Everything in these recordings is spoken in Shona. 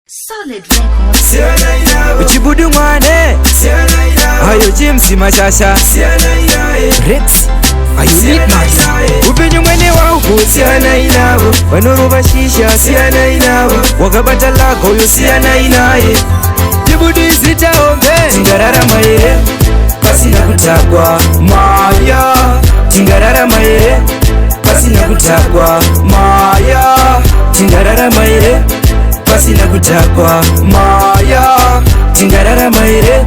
Solid Records. Uchibudu mwane Ayo James Machasha Rex Ayo Midnight Upenyu mwene wauko siana inabo Wanoroba shisha siana inabo Wakabata lako yo siana inaye Chibudu isita ombe Tingarara maere Pasina kutakwa Maya Tingarara maere Pasina kutakwa Maya Tingarara maere Pasina kutakwa Maya Tingarara maere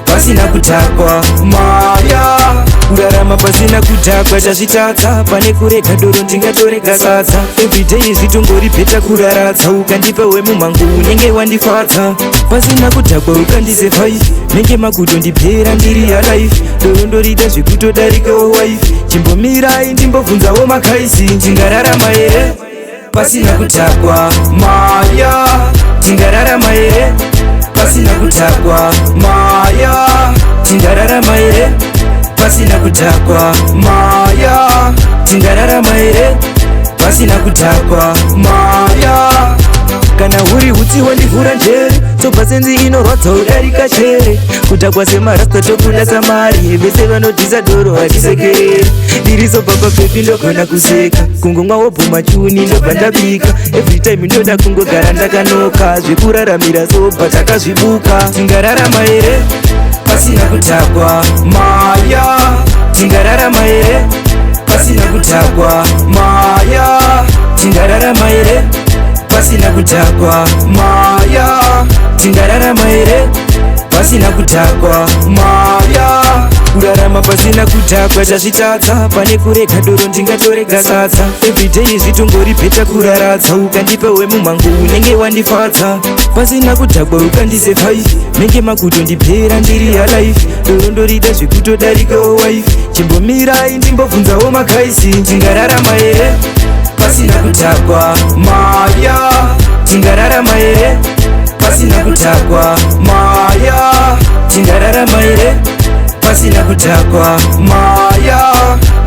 Pasina kutakwa Maya Kurarama pasina kutakwa chazvitadza pane kurega doro ndingatorega sadza everyday zvitongori peta kuraradza ukandipa wemumangu unenge wandifadza pasina kutakwa ukandisevai nenge magudo ndipera ndiri alive doro ndorita zvekutodarikawo wife chimbomirai ndimbobvunzawo makaisi tingararama here pasina kutakwa Maya tingararama here pasina kutakwa Maya tingararama here pasina kutakwa Maya tingararama here pasina kutakwa Maya kana uri hutsi wandivhura njere tobva senzi inorwadza udarika chere kutakwa semarasta tokuda samari vese vanodhisa doro hatisekereri ndirizobva pabhepi ndogona kuseka kungomwa wobhoma chuni ndobva ndabika everytime ndoda kungogara ndakanoka zvekuraramira sobva takazvibuka tingararama here pasina kutakwa Maya tingararama here pasina kutakwa Maya tingararama here pasina kutakwa Maya tingararama here pasina kutakwa Maya kurarama pasina kutakwa chazvitadza pane kurega doro ndingatorega sadza everyday zvitongori peta kuraradza ukandipa wemumangu unenge wandifadza pasina kutakwa ukandisevai nenge magudo ndipera ndiri alive doro ndorita zvekutodarikawo wife chimbomirai ndimbobvunzawo makaisi tingararama here pasina kutakwa Maya tingararama here pasina kutakwa Maya tingararama here pasina kutakwa Maya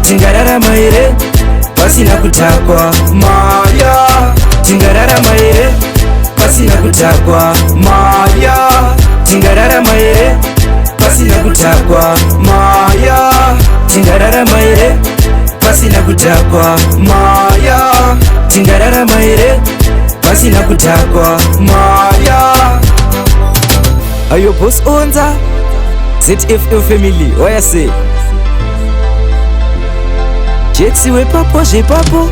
tingararama here pasina kutakwa Maya tingararama here pasina kutakwa Maya tingararama here pasina kutakwa Maya tingararama here pasina kutakwa Maya tingararama here pasina kutakwa Maya. Ayo boss onza ZFM family waya say Jetsi we papo je papo